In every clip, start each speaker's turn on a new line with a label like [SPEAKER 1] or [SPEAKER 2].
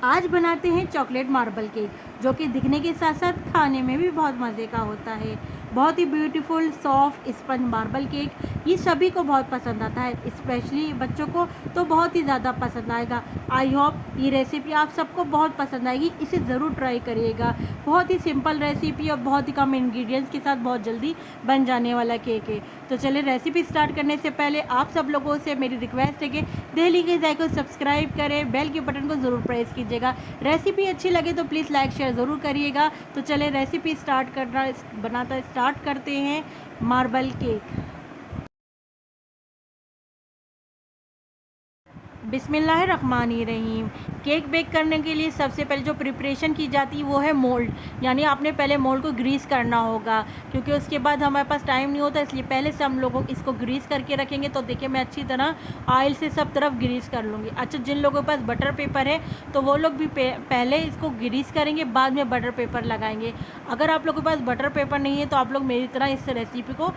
[SPEAKER 1] आज बनाते हैं चॉकलेट मार्बल केक, जो कि दिखने के साथ साथ खाने में भी बहुत मज़े का होता है। बहुत ही beautiful soft sponge marble cake ये सभी को बहुत पसंद आता है, स्पेशली बच्चों को तो बहुत ही ज़्यादा पसंद आएगा। आई होप ये रेसिपी आप सबको बहुत पसंद आएगी, इसे ज़रूर ट्राई करिएगा। बहुत ही सिंपल रेसिपी और बहुत ही कम इंग्रेडिएंट्स के साथ बहुत जल्दी बन जाने वाला केक है। तो चलिए रेसिपी स्टार्ट करने से पहले आप सब लोगों से मेरी रिक्वेस्ट है कि डेली के जाए को सब्सक्राइब करें, बेल के बटन को ज़रूर प्रेस कीजिएगा। रेसिपी अच्छी लगे तो प्लीज़ लाइक शेयर ज़रूर करिएगा। तो चलिए रेसिपी स्टार्ट करते हैं मार्बल केक। बिस्मिल्लाहिर्रहमानिर्रहीम। केक बेक करने के लिए सबसे पहले जो प्रिपरेशन की जाती है वो है मोल्ड, यानी आपने पहले मोल्ड को ग्रीस करना होगा, क्योंकि उसके बाद हमारे पास टाइम नहीं होता, इसलिए पहले से हम लोगों इसको ग्रीस करके रखेंगे। तो देखिए मैं अच्छी तरह ऑयल से सब तरफ ग्रीस कर लूँगी। अच्छा, जिन लोगों के पास बटर पेपर है तो वो लोग भी पहले इसको ग्रीस करेंगे, बाद में बटर पेपर लगाएंगे। अगर आप लोगों के पास बटर पेपर नहीं है तो आप लोग मेरी तरह इस रेसिपी को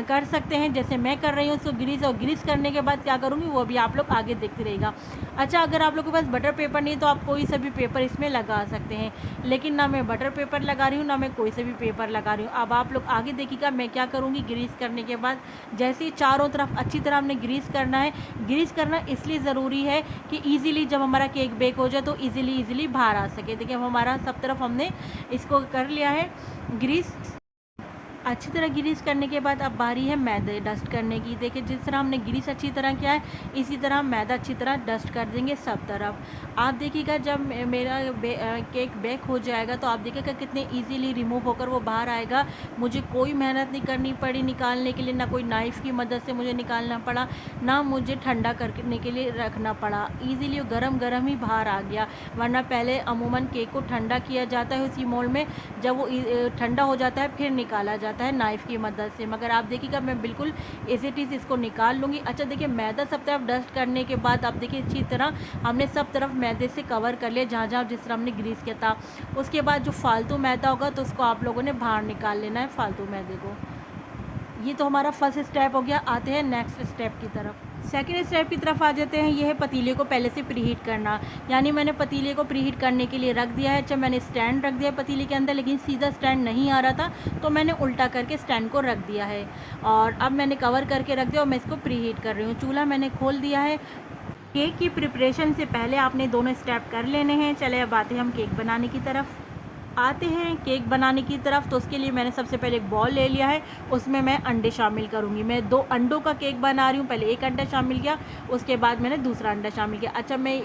[SPEAKER 1] कर सकते हैं, जैसे मैं कर रही हूँ। उसको ग्रीस करने के बाद क्या करूँगी वो भी आप लोग आगे देखते रहिएगा। अच्छा, अगर आप लोगों के पास बटर पेपर नहीं तो आप कोई सा भी पेपर इसमें लगा सकते हैं, लेकिन ना मैं बटर पेपर लगा रही हूँ ना मैं कोई सा भी पेपर लगा रही हूँ। अब आप लोग आगे देखिएगा मैं क्या करूँगी। ग्रीस करने के बाद जैसे ही चारों तरफ अच्छी तरह हमने ग्रीस करना है। ग्रीस करना इसलिए ज़रूरी है कि ईजिली जब हमारा केक बेक हो जाए तो ईजिली बाहर आ सके। देखिए अब हमारा सब तरफ हमने इसको कर लिया है ग्रीस। अच्छी तरह ग्रीस करने के बाद अब बारी है मैदे डस्ट करने की। देखिए जिस तरह हमने ग्रीस अच्छी तरह किया है इसी तरह मैदा अच्छी तरह डस्ट कर देंगे सब तरफ। आप देखिएगा जब मेरा केक बेक हो जाएगा तो आप देखिएगा कितने इजीली रिमूव होकर वो बाहर आएगा। मुझे कोई मेहनत नहीं करनी पड़ी निकालने के लिए, ना कोई नाइफ़ की मदद से मुझे निकालना पड़ा, ना मुझे ठंडा करने के लिए रखना पड़ा। ईज़िली गरम गरम ही बाहर आ गया, वरना पहले अमूमन केक को ठंडा किया जाता है उसी मोल्ड में, जब वो ठंडा हो जाता है फिर निकाला जाता है नाइफ़ की मदद से। मगर आप देखिएगा मैं बिल्कुल एज इट इज़ इसको निकाल लूँगी। अच्छा देखिए मैदा सब तरफ डस्ट करने के बाद आप देखिए अच्छी तरह हमने सब तरफ मैदे से कवर कर लिया, जहाँ जहाँ जिस तरह हमने ग्रीस किया था। उसके बाद जो फालतू मैदा होगा तो उसको आप लोगों ने बाहर निकाल लेना है, फालतू मैदे को। ये तो हमारा फर्स्ट स्टेप हो गया। आते हैं नेक्स्ट स्टेप की तरफ। सेकेंड स्टेप की तरफ आ जाते हैं। ये है पतीले को पहले से प्रीहीट करना, यानी मैंने पतीले को प्रीहीट करने के लिए रख दिया है। जब मैंने स्टैंड रख दिया है पतीले के अंदर, लेकिन सीधा स्टैंड नहीं आ रहा था तो मैंने उल्टा करके स्टैंड को रख दिया है और अब मैंने कवर करके रख दिया और मैं इसको प्रीहीट कर रही हूँ। चूल्हा मैंने खोल दिया है। केक की प्रिपरेशन से पहले आपने दोनों स्टेप कर लेने हैं। चले अब आते हैं हम केक बनाने की तरफ। आते हैं केक बनाने की तरफ। तो उसके लिए मैंने सबसे पहले एक बॉल ले लिया है, उसमें मैं अंडे शामिल करूँगी। मैं 2 अंडों का केक बना रही हूँ। पहले एक अंडा शामिल किया, उसके बाद मैंने दूसरा अंडा शामिल किया। अच्छा, मैं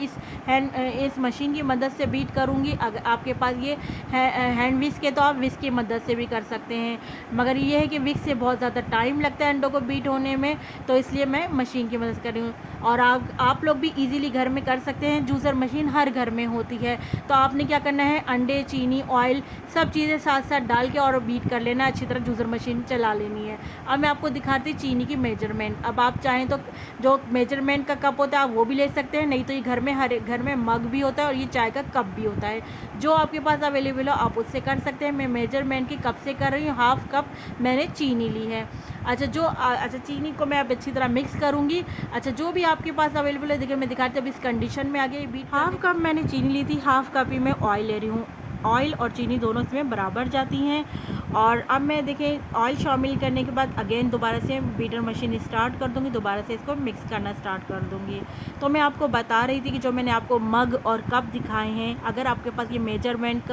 [SPEAKER 1] इस मशीन की मदद से बीट करूँगी। अगर आपके पास ये हैंड विस्क है तो आप विस्क की मदद से भी कर सकते हैं, मगर ये है कि विस्क से बहुत ज़्यादा टाइम लगता है अंडों को बीट होने में, तो इसलिए मैं मशीन की मदद से कर रही हूँ। और आप लोग भी ईज़िली घर में कर सकते हैं, जूसर मशीन हर घर में होती है। तो आपने क्या करना है, अंडे, चीनी, ऑयल सब चीज़ें साथ साथ डाल के और बीट कर लेना, अच्छी तरह जूसर मशीन चला लेनी है। अब मैं आपको दिखाती हूँ चीनी की मेजरमेंट। अब आप चाहें तो जो मेजरमेंट का कप होता है आप वो भी ले सकते हैं, नहीं तो ये घर में हर एक घर में मग भी होता है और ये चाय का कप भी होता है। जो आपके पास अवेलेबल हो आप उससे कर सकते हैं। मैं मेजरमेंट की कप से कर रही हूँ, हाफ़ कप मैंने चीनी ली है। अच्छा चीनी को मैं अब अच्छी तरह मिक्स करूँगी। अच्छा, जो भी आपके पास अवेलेबल है, देखिए मैं दिखाती हूँ अब इस कंडीशन में आ गई बीट। हाफ़ कप मैंने चीनी ली थी, हाफ़ कप ही मैं ऑयल ले रही हूँ। ऑयल और चीनी दोनों इसमें बराबर जाती हैं। और अब मैं देखिए ऑयल शामिल करने के बाद अगेन दोबारा से बीटर मशीन स्टार्ट कर दूँगी, दोबारा से इसको मिक्स करना स्टार्ट कर दूँगी। तो मैं आपको बता रही थी कि जो मैंने आपको मग और कप दिखाए हैं, अगर आपके पास ये मेजरमेंट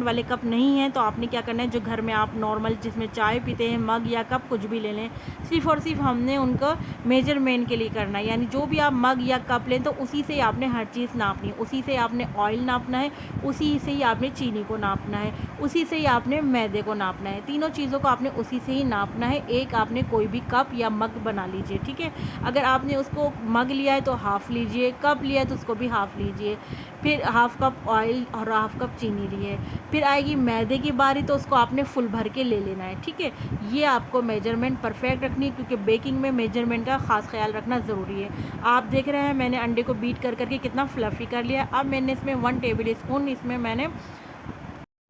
[SPEAKER 1] वाले कप नहीं हैं तो आपने क्या करना है, जो घर में आप नॉर्मल जिसमें चाय पीते हैं मग या कप कुछ भी ले लें, सिर्फ़ और सिर्फ हमने उनको मेजरमेंट के लिए करना है। यानी जो भी आप मग या कप लें तो उसी से आपने हर चीज़ नापनी है, उसी से आपने ऑयल नापना है, उसी से ही आपने चीनी को नापना है, उसी से ही आपने मैदे को नापना है। तीनों चीज़ों को आपने उसी से ही नापना है। एक आपने कोई भी कप या मग बना लीजिए, ठीक है। अगर आपने उसको मग लिया है तो हाफ़ लीजिए, कप लिया है तो उसको भी हाफ़ लीजिए, फिर हाफ़ कप ऑयल और हाफ़ कप चीनी लिए। फिर आएगी मैदे की बारी तो उसको आपने फुल भर के ले लेना है, ठीक है। ये आपको मेजरमेंट परफेक्ट रखनी है, क्योंकि बेकिंग में मेजरमेंट का ख़ास ख्याल रखना ज़रूरी है। आप देख रहे हैं मैंने अंडे को बीट कर करके कितना फ्लफ़ी कर लिया। अब मैंने इसमें 1 टेबल स्पून इसमें मैंने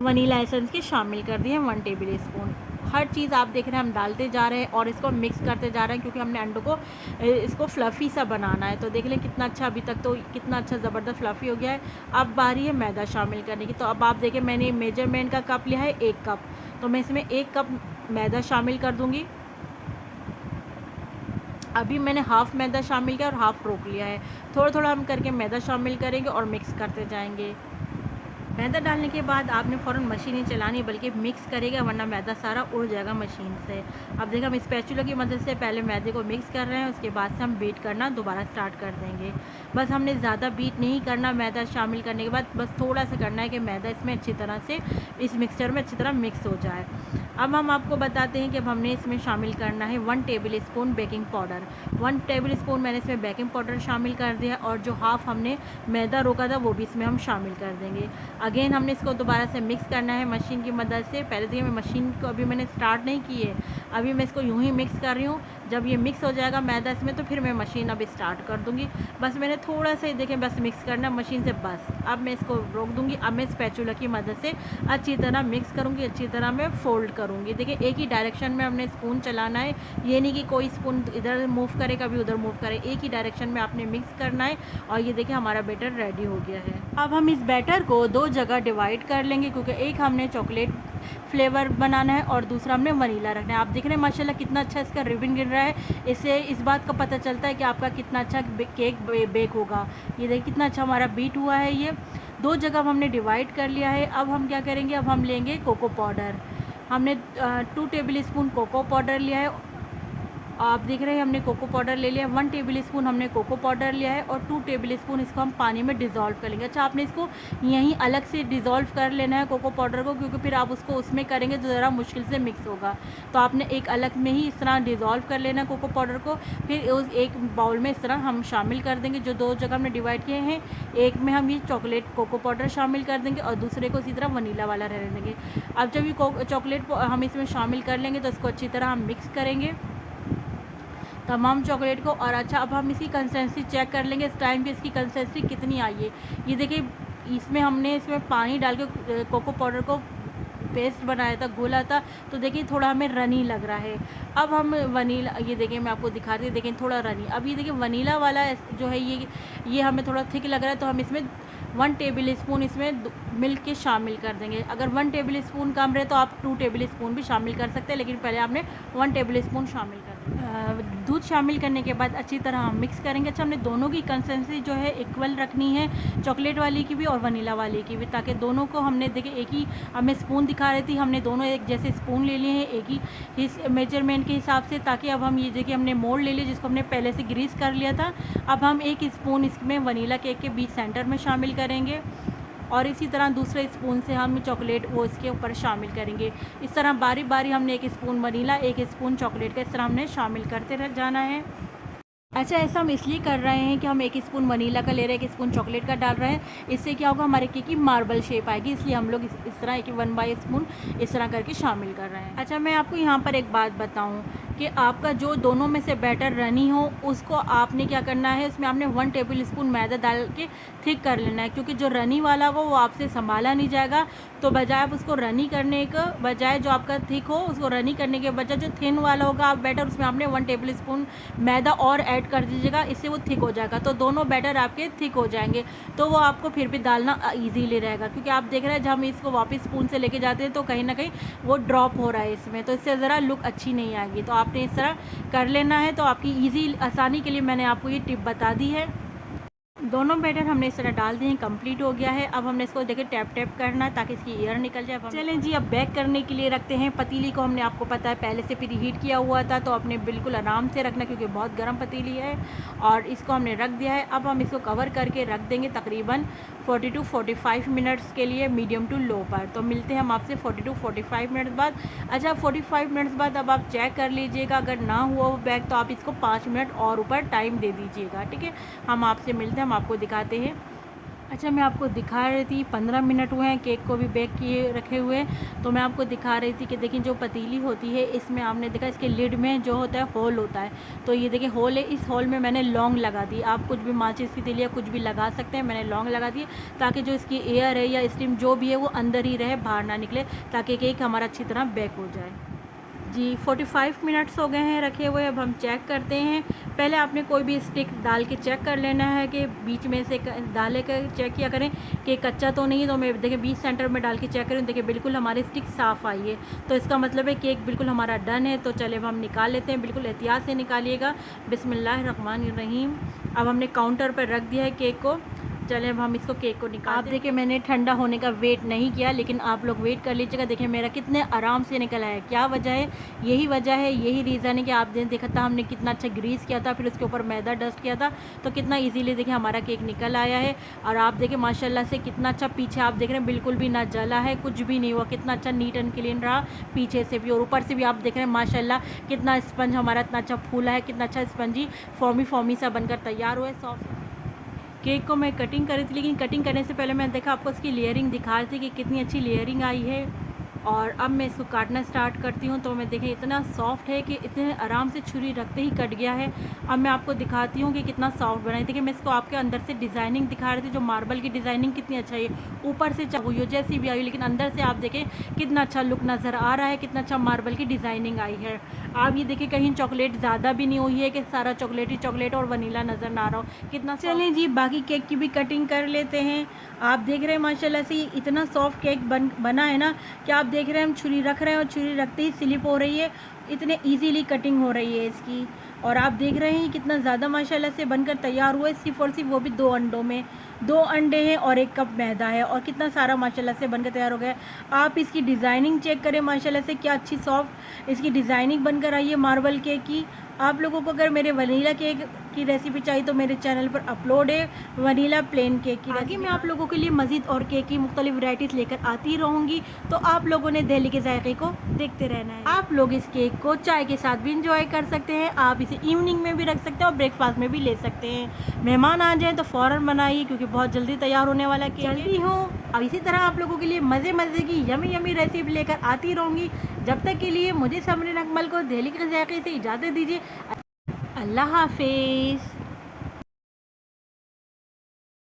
[SPEAKER 1] वनीला एसेंस के शामिल कर दिए हैं, 1 टेबल स्पून। हर चीज़ आप देख रहे हैं हम डालते जा रहे हैं और इसको मिक्स करते जा रहे हैं, क्योंकि हमने अंडों को इसको फ्लफ़ी सा बनाना है। तो देख लें कितना अच्छा, अभी तक तो कितना अच्छा ज़बरदस्त फ्लफ़ी हो गया है। अब बारी है मैदा शामिल करने की। तो अब आप देखें मैंने मेजरमेंट का कप लिया है 1 कप, तो मैं इसमें 1 कप मैदा शामिल कर दूँगी। अभी मैंने हाफ़ मैदा शामिल किया और हाफ़ रोक लिया है। थोड़ा-थोड़ा हम करके मैदा शामिल करेंगे और मिक्स करते जाएँगे। मैदा डालने के बाद आपने फ़ौरन मशीन नहीं चलानी, बल्कि मिक्स करेगा, वरना मैदा सारा उड़ जाएगा मशीन से। अब देखिए हम स्पैचुला की मदद से पहले मैदे को मिक्स कर रहे हैं, उसके बाद से हम बीट करना दोबारा स्टार्ट कर देंगे। बस हमने ज़्यादा बीट नहीं करना मैदा शामिल करने के बाद, बस थोड़ा सा करना है कि मैदा इसमें अच्छी तरह से इस मिक्सचर में अच्छी तरह मिक्स हो जाए। अब हम आपको बताते हैं कि अब हमने इसमें शामिल करना है 1 table spoon baking powder. 1 table spoon मैंने इसमें बेकिंग पाउडर शामिल कर दिया, और जो हाफ़ हमने मैदा रोका था वो भी इसमें हम शामिल कर देंगे। अगेन हमने इसको दोबारा से मिक्स करना है मशीन की मदद से। पहले देखिए मैं मशीन को अभी मैंने स्टार्ट नहीं की है, अभी मैं इसको यूँ ही मिक्स कर रही हूँ। जब ये मिक्स हो जाएगा मैदा इसमें, तो फिर मैं मशीन अभी स्टार्ट कर दूँगी। बस मैंने थोड़ा सा ही देखें बस मिक्स करना मशीन से, बस। अब मैं इसको रोक दूँगी। अब मैं स्पैचुला की मदद से अच्छी तरह मिक्स करूँगी, अच्छी तरह मैं फ़ोल्ड करूँगी। देखिए एक ही डायरेक्शन में हमने स्पून चलाना है, ये नहीं कि कोई स्पून इधर मूव करे कभी उधर मूव करे, एक ही डायरेक्शन में आपने मिक्स करना है। और ये देखिए हमारा बैटर रेडी हो गया है। अब हम इस बैटर को 2 जगह डिवाइड कर लेंगे, क्योंकि एक हमने चॉकलेट फ्लेवर बनाना है और दूसरा हमने वनीला रखना है। आप देख रहे हैं माशाल्लाह कितना अच्छा इसका रिबन गिर रहा है। इससे इस बात का पता चलता है कि आपका कितना अच्छा केक बेक होगा। ये देखिए कितना अच्छा हमारा बीट हुआ है। ये 2 जगह हमने डिवाइड कर लिया है। अब हम क्या करेंगे, अब हम लेंगे कोको पाउडर। हमने 2 टेबल स्पून कोको पाउडर लिया है। आप देख रहे हैं हमने कोको पाउडर ले लिया है। 1 टेबल स्पून हमने कोको पाउडर लिया है और 2 टेबल स्पून इसको हम पानी में डिज़ोल्व कर लेंगे। अच्छा आपने इसको यहीं अलग से डिज़ोल्व कर लेना है कोको पाउडर को, क्योंकि फिर आप उसको उसमें करेंगे तो ज़रा मुश्किल से मिक्स होगा। तो आपने एक अलग में ही इस तरह डिज़ोल्व कर लेना है कोको पाउडर को। फिर उस एक बाउल में इस तरह हम शामिल कर देंगे। जो 2 जगह हमने डिवाइड किए हैं, एक में हम ये चॉकलेट कोको पाउडर शामिल कर देंगे और दूसरे को इसी तरह वनीला वाला रहने देंगे। अब जब ये चॉकलेट हम इसमें शामिल कर लेंगे तो इसको अच्छी तरह हम मिक्स करेंगे तमाम चॉकलेट को। और अच्छा अब हम इसकी कंसिस्टेंसी चेक कर लेंगे इस टाइम पे इसकी कंसिस्टेंसी कितनी आई है। ये देखिए इसमें हमने पानी डाल के कोको पाउडर को पेस्ट बनाया था, घोला था, तो देखिए थोड़ा हमें रनी लग रहा है। अब हम वनीला, ये देखिए मैं आपको दिखा रही हूँ, देखें थोड़ा रनी। अब ये देखिए वनीला वाला जो है ये हमें थोड़ा थिक लग रहा है, तो हम इसमें 1 टेबल स्पून इसमें मिल्क के शामिल कर देंगे। अगर 1 टेबल स्पून कम रहे तो आप 2 टेबल स्पून भी शामिल कर सकते हैं, लेकिन पहले आपने 1 टेबल स्पून शामिल कर दूध शामिल करने के बाद अच्छी तरह हम मिक्स करेंगे। अच्छा हमने दोनों की कंसिस्टेंसी जो है इक्वल रखनी है, चॉकलेट वाली की भी और वनीला वाली की भी, ताकि दोनों को हमने देखिए एक ही हमें स्पून दिखा रही थी, हमने दोनों एक जैसे स्पून ले लिए हैं एक ही इस मेजरमेंट के हिसाब से, ताकि अब हम ये देखिए हमने मोल्ड ले लिया जिसको हमने पहले से ग्रीस कर लिया था। अब हम एक स्पून इसमें वनीला केक के बीच सेंटर में शामिल करेंगे और इसी तरह दूसरे स्पून से हम चॉकलेट वो इसके ऊपर शामिल करेंगे। इस तरह बारी बारी हमने 1 स्पून वनीला 1 स्पून चॉकलेट का इस तरह हमने शामिल करते रह जाना है। अच्छा ऐसा हम इसलिए कर रहे हैं कि हम 1 स्पून वनीला का ले रहे हैं, 1 स्पून चॉकलेट का डाल रहे हैं। इससे क्या होगा हमारे केक की मार्बल शेप आएगी, इसलिए हम लोग इस तरह 1 स्पून इस तरह करके शामिल कर रहे हैं। अच्छा मैं आपको यहाँ पर एक बात बताऊँ कि आपका जो दोनों में से बैटर रनी हो उसको आपने क्या करना है, उसमें आपने 1 टेबल स्पून मैदा डाल के थिक कर लेना है, क्योंकि जो रनी वाला हो वो आपसे संभाला नहीं जाएगा। तो बजाय आप उसको रनी करने का बजाय जो आपका थिक हो उसको रनी करने के बजाय जो थिन वाला होगा आप बैटर उसमें आपने 1 टेबल स्पून मैदा और ऐड कर दीजिएगा, इससे वो थिक हो जाएगा। तो दोनों बैटर आपके थिक हो जाएंगे, तो वो आपको फिर भी डालना ईजीली रहेगा। क्योंकि आप देख रहे हैं जब हम इसको वापस स्पून से लेके जाते हैं तो कहीं ना कहीं वो ड्रॉप हो रहा है इसमें, तो इससे ज़रा लुक अच्छी नहीं आएगी। तो आपने इस तरह कर लेना है। तो आपकी ईजी आसानी के लिए मैंने आपको ये टिप बता दी है। दोनों बैटर हमने इस तरह डाल दिए हैं, कंप्लीट हो गया है। अब हमने इसको देखिए टैप टैप करना है ताकि इसकी एयर निकल जाए। चलें जी अब बेक करने के लिए रखते हैं। पतीली को हमने आपको पता है पहले से प्री हीट किया हुआ था, तो अपने बिल्कुल आराम से रखना क्योंकि बहुत गर्म पतीली है। और इसको हमने रख दिया है। अब हम इसको कवर करके रख देंगे तकरीबन 40 to 45 मिनट्स के लिए मीडियम टू लो पर। तो मिलते हैं हम आपसे 40 to 45 मिनट्स बाद। अच्छा 45 मिनट्स बाद अब आप चेक कर लीजिएगा, अगर ना हुआ वो बेक तो आप इसको 5 मिनट और ऊपर टाइम दे दीजिएगा, ठीक है। हम आपसे मिलते हैं, हम आपको दिखाते हैं। अच्छा मैं आपको दिखा रही थी 15 मिनट हुए हैं केक को भी बेक किए रखे हुए। तो मैं आपको दिखा रही थी कि देखिए जो पतीली होती है इसमें आपने देखा इसके लिड में जो होता है होल होता है। तो ये देखिए होल है, इस होल में मैंने लौंग लगा दी। आप कुछ भी माचिस की तीली या कुछ भी लगा सकते हैं, मैंने लौंग लगा दी ताकि जो इसकी एयर है या स्टीम जो भी है वो अंदर ही रहे, बाहर ना निकले, ताकि केक हमारा अच्छी तरह बेक हो जाए। जी 45 मिनट्स हो गए हैं रखे हुए। अब हम चेक करते हैं। पहले आपने कोई भी स्टिक डाल के चेक कर लेना है कि बीच में से डाले कर चेक किया करें कि कच्चा तो नहीं है। तो मैं देखिए बीच सेंटर में डाल के चेक करें, देखिए बिल्कुल हमारी स्टिक साफ़ आई है, तो इसका मतलब है केक बिल्कुल हमारा डन है। तो चले अब हम निकाल लेते हैं, बिल्कुल एहतियात से निकालिएगा। बिस्मिल्लाहिर्रहमानिर्रहीम। अब हमने काउंटर पर रख दिया है केक को। चलें अब हम इसको केक को निकाल। आप देखिए मैंने ठंडा होने का वेट नहीं किया, लेकिन आप लोग वेट कर लीजिएगा। देखिए मेरा कितने आराम से निकला है। क्या वजह है? यही वजह है, यही रीज़न है कि आपने देखा था हमने कितना अच्छा ग्रीस किया था, फिर उसके ऊपर मैदा डस्ट किया था, तो कितना इजीली देखिए हमारा केक निकल आया है। और आप देखिए माशाल्लाह से कितना अच्छा पीछे आप देख रहे हैं, बिल्कुल भी ना जला है, कुछ भी नहीं हुआ, कितना अच्छा नीट एंड क्लीन रहा पीछे से भी और ऊपर से भी। आप देख रहे हैं माशाल्लाह कितना स्पंज हमारा इतना अच्छा फूला है, कितना अच्छा स्पंजी फॉर्मी सा बनकर तैयार हुआ है। सॉफ्ट केक को मैं कटिंग करी थी, लेकिन कटिंग करने से पहले मैंने देखा आपको इसकी लेयरिंग दिखा रही थी कि कितनी अच्छी लेयरिंग आई है। और अब मैं इसको काटना स्टार्ट करती हूँ, तो मैं देखें इतना सॉफ्ट है कि इतने आराम से छुरी रखते ही कट गया है। अब मैं आपको दिखाती हूँ कि कितना सॉफ्ट बना है। देखिए मैं इसको आपके अंदर से डिज़ाइनिंग दिखा रही थी, जो मार्बल की डिज़ाइनिंग कितनी अच्छा है। ऊपर से चाहे वो जैसी भी आई, लेकिन अंदर से आप देखें कितना अच्छा लुक नज़र आ रहा है, कितना अच्छा मार्बल की डिज़ाइनिंग आई है। आप ये देखिए कहीं चॉकलेट ज़्यादा भी नहीं हुई है कि सारा चॉकलेट ही चॉकलेट और वनीला नज़र ना आ रहा हो, कितना। चलें जी बाकी केक की भी कटिंग कर लेते हैं। आप देख रहे हैं माशाल्लाह से इतना सॉफ्ट केक बना है ना कि आप देख रहे हैं हम छुरी रख रहे हैं और छुरी रखते ही स्लिप हो रही है, इतने इजीली कटिंग हो रही है इसकी। और आप देख रहे हैं कितना ज़्यादा माशाल्लाह से बनकर तैयार हुआ है, सिर्फ और सिर्फ वो भी 2 अंडों में। 2 अंडे हैं और 1 कप मैदा है और कितना सारा माशाल्लाह से बनकर तैयार हो गया है। आप इसकी डिज़ाइनिंग चेक करें माशाल्लाह से, क्या अच्छी सॉफ्ट इसकी डिज़ाइनिंग बनकर आई है मार्बल केक की। आप लोगों को अगर मेरे वनीला केक की रेसिपी चाहिए तो मेरे चैनल पर अपलोड है वनीला प्लेन केक की। आगे मैं आप लोगों के लिए मज़ीद और केक की मुख्तलिफ वैराइटीज़ लेकर आती रहूँगी, तो आप लोगों ने दिल्ली के जायके को देखते रहना है। आप लोग इस केक को चाय के साथ भी इंजॉय कर सकते हैं, आप इसे इवनिंग में भी रख सकते हैं और ब्रेकफास्ट में भी ले सकते हैं। मेहमान आ जाएँ तो फ़ौरन बनाइए, क्योंकि बहुत जल्दी तैयार होने वाला केक। जल्दी हूँ अब इसी तरह आप लोगों के लिए मज़े मज़े की यमी यमी रेसिपी लेकर आती रहूँगी। जब तक के लिए मुझे समरीन अकमल को दिल्ली के जायके से इजाज़त दीजिए। अल्लाह हाफिज़।